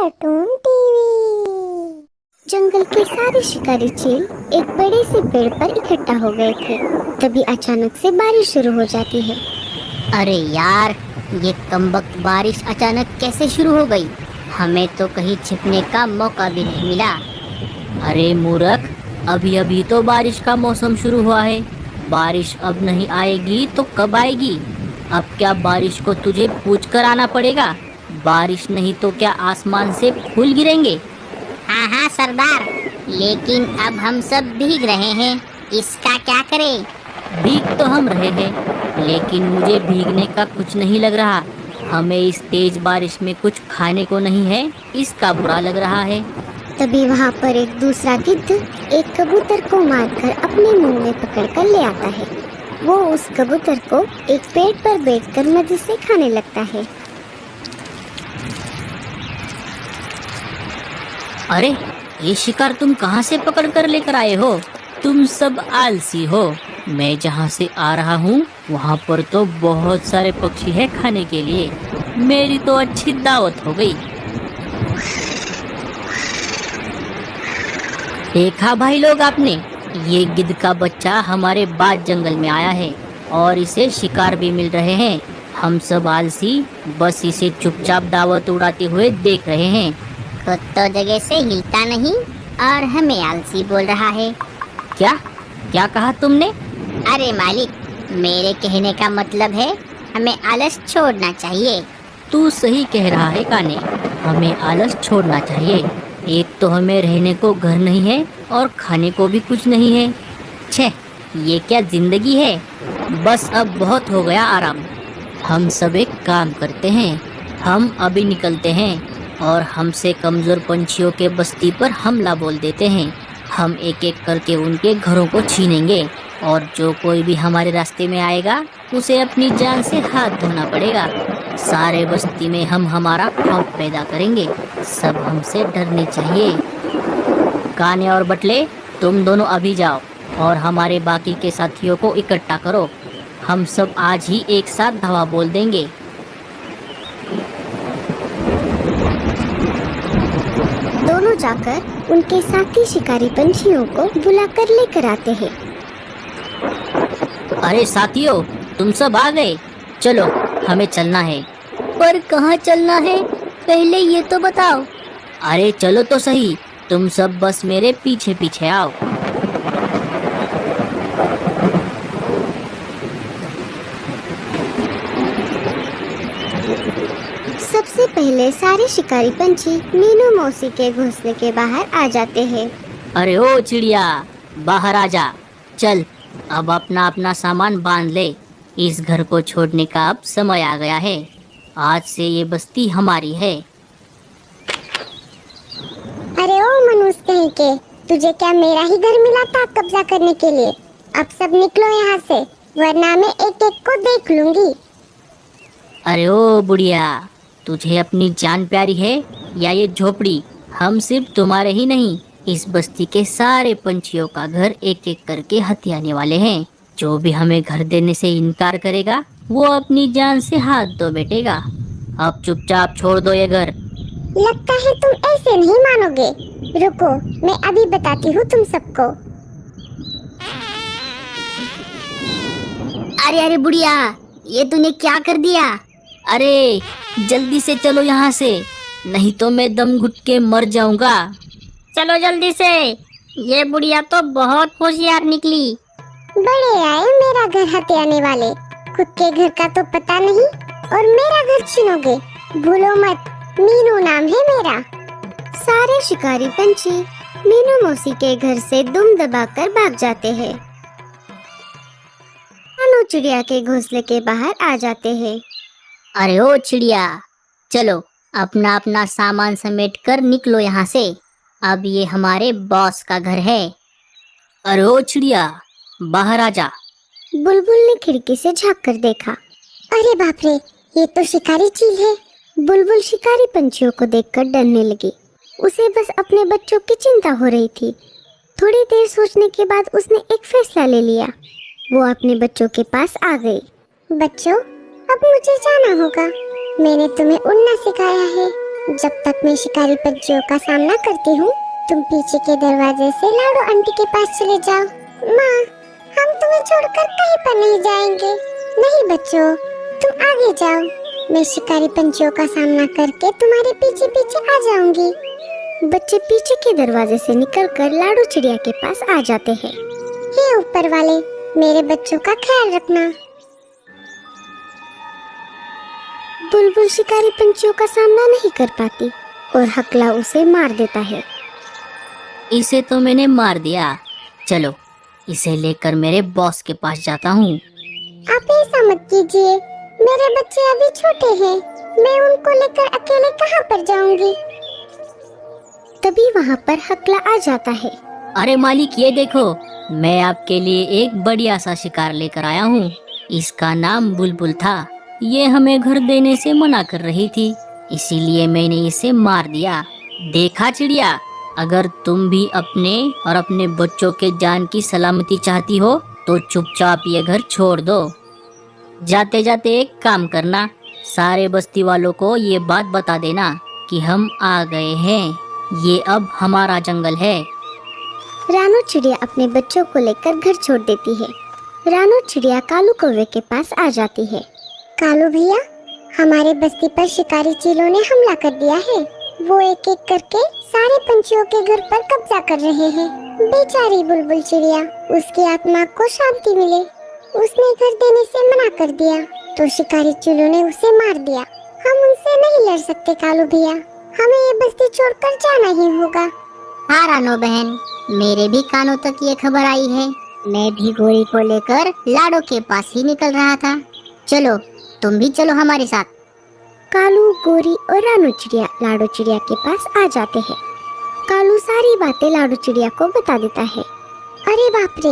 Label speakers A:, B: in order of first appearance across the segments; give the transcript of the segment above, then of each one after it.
A: Cartoon TV. जंगल के सारे शिकारी चील एक बड़े से पेड़ पर इकट्ठा हो गए थे। तभी अचानक से बारिश शुरू हो जाती है।
B: अरे यार, ये कमबख्त बारिश अचानक कैसे शुरू हो गई? हमें तो कहीं छिपने का मौका भी नहीं मिला।
C: अरे मूर्ख, अभी अभी तो बारिश का मौसम शुरू हुआ है। बारिश अब नहीं आएगी तो कब आएगी? अब क्या बारिश को तुझे पूछ कर आना पड़ेगा? बारिश नहीं तो क्या आसमान से फूल गिरेंगे?
B: हाँ हाँ सरदार, लेकिन अब हम सब भीग रहे हैं, इसका क्या करें?
C: भीग तो हम रहे हैं, लेकिन मुझे भीगने का कुछ नहीं लग रहा। हमें इस तेज बारिश में कुछ खाने को नहीं है, इसका बुरा लग रहा है।
A: तभी वहाँ पर एक दूसरा गिद्ध एक कबूतर को मारकर अपने मुंह में पकड़कर ले आता है। वो उस कबूतर को एक पेड़ पर बैठकर मजे से खाने लगता है।
C: अरे, ये शिकार तुम कहाँ से पकड़ कर लेकर आए हो? तुम सब आलसी हो। मैं जहाँ से आ रहा हूँ वहाँ पर तो बहुत सारे पक्षी हैं खाने के लिए। मेरी तो अच्छी दावत हो गई। देखा भाई लोग आपने, ये गिद्ध का बच्चा हमारे बाद जंगल में आया है और इसे शिकार भी मिल रहे हैं। हम सब आलसी बस इसे चुपचाप दावत उड़ाते हुए देख रहे हैं।
B: खुद तो जगह से हिलता नहीं और हमें आलसी बोल रहा है।
C: क्या क्या कहा तुमने?
B: अरे मालिक, मेरे कहने का मतलब है हमें आलस छोड़ना चाहिए।
C: तू सही कह रहा है काने, हमें आलस छोड़ना चाहिए। एक तो हमें रहने को घर नहीं है और खाने को भी कुछ नहीं है। छे, ये क्या जिंदगी है? बस अब बहुत हो गया आराम। हम सब एक काम करते हैं, हम अभी निकलते हैं और हमसे कमजोर पंछियों के बस्ती पर हमला बोल देते हैं। हम एक एक करके उनके घरों को छीनेंगे और जो कोई भी हमारे रास्ते में आएगा उसे अपनी जान से हाथ धोना पड़ेगा। सारे बस्ती में हम हमारा खौफ पैदा करेंगे। सब हमसे डरने चाहिए। काने और बटले, तुम दोनों अभी जाओ और हमारे बाकी के साथियों को इकट्ठा करो। हम सब आज ही एक साथ धावा बोल देंगे।
A: दोनों जाकर उनके साथी शिकारी पंछियों को बुलाकर लेकर आते हैं।
C: अरे साथियों, तुम सब आ गए? चलो, हमें चलना है।
B: पर कहाँ चलना है, पहले ये तो बताओ।
C: अरे चलो तो सही, तुम सब बस मेरे पीछे पीछे आओ।
A: सबसे पहले सारे शिकारी पंछी मीनू मौसी के घोंसले के बाहर आ जाते हैं।
C: अरे ओ चिड़िया, बाहर आ जा। चल, अब अपना अपना सामान बांध ले। इस घर को छोड़ने का अब समय आ गया है। आज से ये बस्ती हमारी है।
A: अरे ओ मनुष्य कहीं के, तुझे क्या मेरा ही घर मिला था कब्जा करने के लिए? अब सब निकलो यहाँ से, वरना मैं एक एक को देख लूंगी।
C: अरे ओ बुढ़िया, तुझे अपनी जान प्यारी है या ये झोपड़ी? हम सिर्फ तुम्हारे ही नहीं, इस बस्ती के सारे पंछियों का घर एक एक करके हथियाने वाले हैं। जो भी हमें घर देने से इनकार करेगा वो अपनी जान से हाथ धो बैठेगा। अब चुपचाप छोड़ दो ये घर।
A: लगता है तुम ऐसे नहीं मानोगे। रुको, मैं अभी बताती हूँ तुम सबको।
B: अरे अरे बुढ़िया, ये तूने क्या कर दिया?
C: अरे जल्दी से चलो यहाँ से, नहीं तो मैं दम घुट के मर जाऊंगा।
B: चलो जल्दी से। ये बुढ़िया तो बहुत होशियार निकली।
A: बड़े आए मेरा घर हथियाने वाले। खुद के घर का तो पता नहीं और मेरा घर छीनोगे। भूलो मत, मीनू नाम है मेरा। सारे शिकारी पंछी मीनू मौसी के घर से दुम दबाकर भाग जाते हैं। कानू चिड़िया के घोंसले के बाहर आ जाते हैं।
B: अरे ओ चिड़िया, चलो अपना अपना सामान समेट कर निकलो यहाँ से। अब ये हमारे बॉस का घर है।
C: अरे ओ चिड़िया, बाहर आ जा।
A: बुलबुल ने खिड़की से झांक कर देखा। अरे बाप रे, ये तो शिकारी चील है। बुलबुल शिकारी पंछियों को देखकर डरने लगी। उसे बस अपने बच्चों की चिंता हो रही थी। थोड़ी देर सोचने के बाद उसने एक फैसला ले लिया। वो अपने बच्चों के पास आ गई। बच्चों, अब मुझे जाना होगा। मैंने तुम्हें उड़ना सिखाया है, जब तक मैं शिकारी पंछियों का सामना करती हूँ, तुम पीछे के दरवाजे से लाडो आंटी के पास चले जाओ। माँ, हम तुम्हें छोड़कर कहीं पर नहीं जाएंगे। नहीं बच्चों, तुम आगे जाओ। मैं शिकारी पंछियों का सामना करके तुम्हारे पीछे पीछे आ जाऊंगी। बच्चे पीछे के दरवाजे से निकलकर लाडो चिड़िया के पास आ जाते हैं। हे ऊपर वाले, मेरे बच्चों का ख्याल रखना। बुलबुल शिकारी पंछियों का सामना नहीं कर पाती और हकला उसे मार देता है।
C: इसे तो मैंने मार दिया। चलो, इसे लेकर मेरे बॉस के पास जाता हूँ।
A: आप ऐसा मत कीजिए, मेरे बच्चे अभी छोटे हैं। मैं उनको लेकर अकेले कहाँ पर जाऊंगी। तभी वहाँ पर हकला आ जाता है।
C: अरे मालिक, ये देखो, मैं आपके लिए एक बढ़िया सा शिकार लेकर आया हूँ। इसका नाम बुलबुल था। ये हमें घर देने से मना कर रही थी, इसीलिए मैंने इसे मार दिया। देखा चिड़िया, अगर तुम भी अपने और अपने बच्चों के जान की सलामती चाहती हो तो चुपचाप ये घर छोड़ दो। जाते जाते एक काम करना, सारे बस्ती वालों को ये बात बता देना कि हम आ गए हैं। ये अब हमारा जंगल है।
A: रानू चिड़िया अपने बच्चों को लेकर घर छोड़ देती है। रानू चिड़िया कालू कौवे के पास आ जाती है। कालू भैया, हमारे बस्ती पर शिकारी चीलों ने हमला कर दिया है। वो एक एक करके सारे पंछियों के घर पर कब्जा कर रहे हैं। बेचारी बुलबुल चिड़िया, उसकी आत्मा को शांति मिले, उसने घर देने से मना कर दिया तो शिकारी चीलों ने उसे मार दिया। हम उनसे नहीं लड़ सकते कालू भैया, हमें ये बस्ती छोड़कर जाना ही होगा।
B: हाँ रानो बहन, मेरे भी कानों तक ये खबर आई है। मैं भी गोरी को लेकर लाडो के पास ही निकल रहा था। चलो, तुम भी चलो हमारे साथ।
A: कालू, गोरी और रानू चिड़िया लाडो चिड़िया के पास आ जाते हैं। कालू सारी बातें लाडो चिड़िया को बता देता है। अरे बाप रे,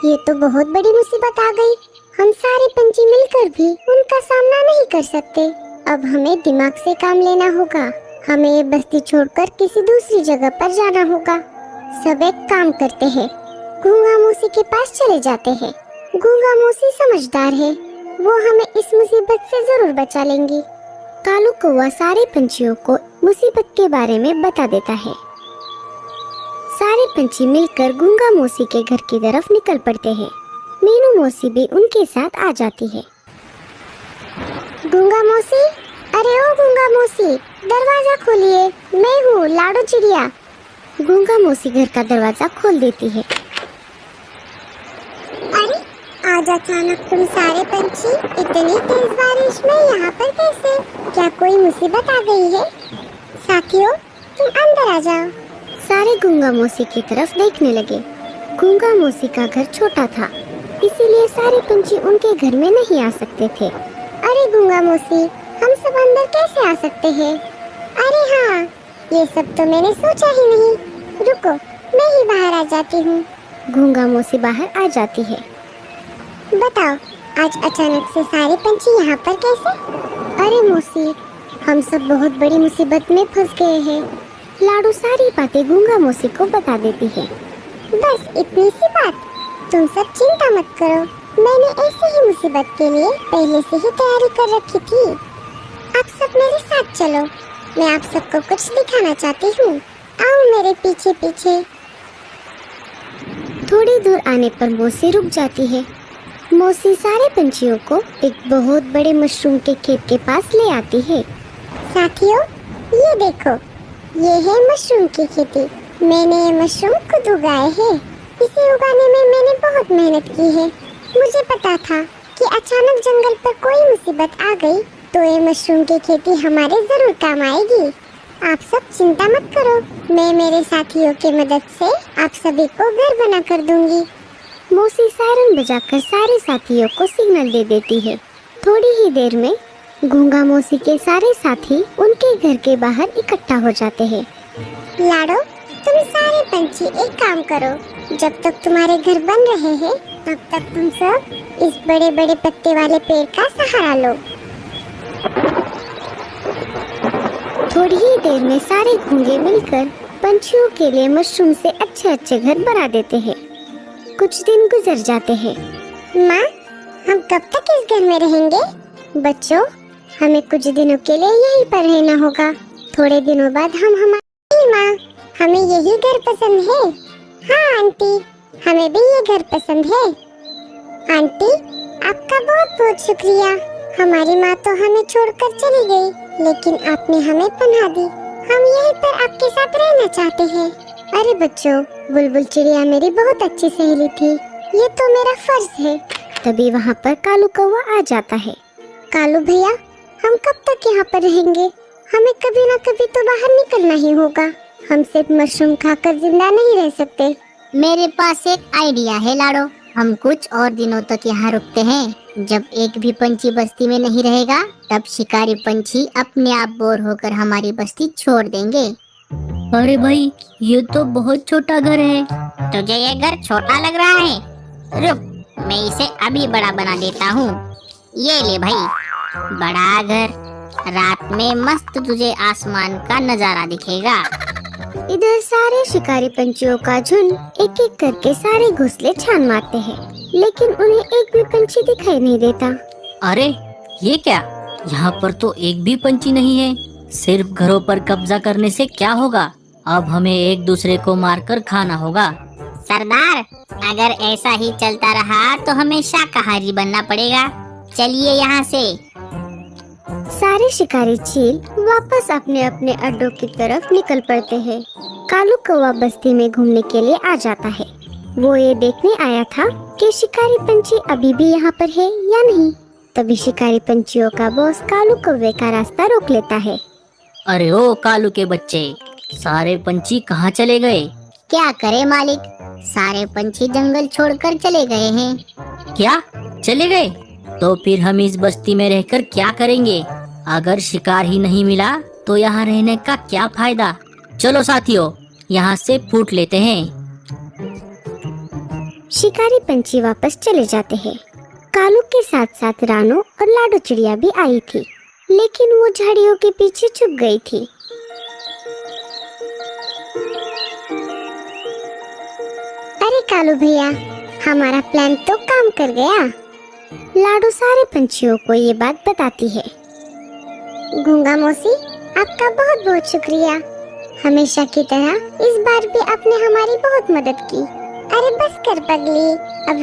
A: ये तो बहुत बड़ी मुसीबत आ गई। हम सारे पंछी मिलकर भी उनका सामना नहीं कर सकते। अब हमें दिमाग से काम लेना होगा। हमें ये बस्ती छोड़कर किसी दूसरी जगह पर जाना होगा। सब एक काम करते हैं, गूंगा मौसी के पास चले जाते हैं। गूंगा मौसी समझदार है, वो हमें इस मुसीबत से जरूर बचा लेंगी। कालू कौवा सारे पंछियों को मुसीबत के बारे में बता देता है। सारे पंछी मिलकर गूंगा मौसी के घर की तरफ निकल पड़ते हैं। मीनू मौसी भी उनके साथ आ जाती है। गूंगा मौसी, अरे ओ गूंगा मौसी, दरवाजा खोलिए, मैं हूँ लाडो चिड़िया। गूंगा मौसी घर का दरवाजा खोल देती है। अरे आज अचानक तुम सारे पंछी इतनी तेज बारिश में यहाँ पर कैसे? क्या कोई मुसीबत आ गई है? साथियों, तुम अंदर आ जाओ। सारे गूंगा मौसी की तरफ देखने लगे। गूंगा मौसी का घर छोटा था, इसीलिए सारे पंछी उनके घर में नहीं आ सकते थे। अरे गूंगा मौसी, हम सब अंदर कैसे आ सकते हैं? अरे हाँ, ये सब तो मैंने सोचा ही नहीं। रुको, मैं ही बाहर आ जाती हूँ। गूंगा मौसी बाहर आ जाती है। बताओ, आज अचानक से सारे पंछी यहाँ पर कैसे? अरे मौसी, हम सब बहुत बड़ी मुसीबत में फंस गए हैं। लाडो सारी बातें गूंगा मौसी को बता देती है। बस इतनी सी बात, तुम सब चिंता मत करो, मैंने ऐसी ही मुसीबत के लिए पहले से ही तैयारी कर रखी थी। आप सब मेरे साथ चलो, मैं आप सबको कुछ दिखाना चाहती हूँ। आओ मेरे पीछे पीछे। थोड़ी दूर आने पर मौसी रुक जाती है। मौसी सारे पंछियों को एक बहुत बड़े मशरूम के खेत के पास ले आती है। साथियों, ये देखो, ये है मशरूम की खेती। मैंने ये मशरूम खुद उगाए हैं। इसे उगाने में मैंने बहुत मेहनत की है। मुझे पता था कि अचानक जंगल पर कोई मुसीबत आ गई तो ये मशरूम की खेती हमारे जरूर काम आएगी। आप सब चिंता मत करो, मैं मेरे साथियों की मदद से आप सभी को घर बना कर दूंगी। मौसी सायरन बजाकर सारे साथियों को सिग्नल दे देती है। थोड़ी ही देर में गूंगा मौसी के सारे साथी उनके घर के बाहर इकट्ठा हो जाते हैं। लाडो, तुम सारे पंछी एक काम करो, जब तक तुम्हारे घर बन रहे हैं तब तक तुम सब इस बड़े बड़े पत्ते वाले पेड़ का सहारा लो। थोड़ी ही देर में सारे गूंगे मिलकर पंछियों के लिए मशरूम से अच्छे अच्छे घर बना देते हैं। कुछ दिन गुजर जाते हैं। माँ, हम कब तक इस घर में रहेंगे? बच्चों, हमें कुछ दिनों के लिए यहीं पर रहना होगा। थोड़े दिनों बाद हम हमारी माँ, हमें यही घर पसंद है। हाँ आंटी, हमें भी ये घर पसंद है। आंटी, आपका बहुत बहुत शुक्रिया। हमारी माँ तो हमें छोड़कर चली गई, लेकिन आपने हमें पनाह दी। हम यहीं पर आपके साथ रहना चाहते हैं। अरे बच्चों, बुलबुल चिड़िया मेरी बहुत अच्छी सहेली थी, ये तो मेरा फर्ज है। तभी वहाँ पर कालू कौवा आ जाता है। कालू भैया, हम कब तक यहाँ पर रहेंगे? हमें कभी ना कभी तो बाहर निकलना ही होगा। हम सिर्फ मशरूम खाकर जिंदा नहीं रह सकते।
B: मेरे पास एक आइडिया है लाडो। हम कुछ और दिनों तक यहाँ रुकते हैं। जब एक भी पंछी बस्ती में नहीं रहेगा, तब शिकारी पंछी अपने आप बोर होकर हमारी बस्ती छोड़ देंगे।
C: अरे भाई, ये तो बहुत छोटा घर है।
B: तुझे ये घर छोटा लग रहा है? रुक, मैं इसे अभी बड़ा बना देता हूँ। ये ले भाई, बड़ा घर। रात में मस्त तुझे आसमान का नजारा दिखेगा।
A: इधर सारे शिकारी पंछियों का झुंड एक एक करके सारे घोंसले छान मारते हैं, लेकिन उन्हें एक भी पंछी दिखाई नहीं देता।
C: अरे ये क्या, यहाँ पर तो एक भी पंछी नहीं है। सिर्फ घरों पर कब्जा करने से क्या होगा? अब हमें एक दूसरे को मारकर खाना होगा।
B: सरदार, अगर ऐसा ही चलता रहा तो हमें शाकाहारी बनना पड़ेगा। चलिए यहाँ से।
A: सारे शिकारी चील वापस अपने अपने अड्डों की तरफ निकल पड़ते हैं। कालू कौवा बस्ती में घूमने के लिए आ जाता है। वो ये देखने आया था कि शिकारी पंछी अभी भी यहाँ पर है या नहीं। तभी शिकारी पंछियों का बॉस कालू कौवे का रास्ता रोक लेता है।
C: अरे ओ कालू के बच्चे, सारे पंछी कहाँ चले गए?
B: क्या करे मालिक, सारे पंछी जंगल छोड़कर चले गए हैं।
C: क्या चले गए? तो फिर हम इस बस्ती में रहकर क्या करेंगे? अगर शिकार ही नहीं मिला तो यहाँ रहने का क्या फायदा? चलो साथियों, यहाँ से फूट लेते हैं।
A: शिकारी पंछी वापस चले जाते हैं। कालू के साथ साथ रानो और लाडो चिड़िया भी आई थी, लेकिन वो झाड़ियों के पीछे छुप गई थी। अरे कालू भैया, हमारा प्लान तो काम कर गया। लाडो सारे पंछियों को ये बात बताती है। गूंगा मौसी, आपका बहुत बहुत शुक्रिया। हमेशा की तरह इस बार भी आपने हमारी बहुत मदद की। अरे बस कर पगली, अब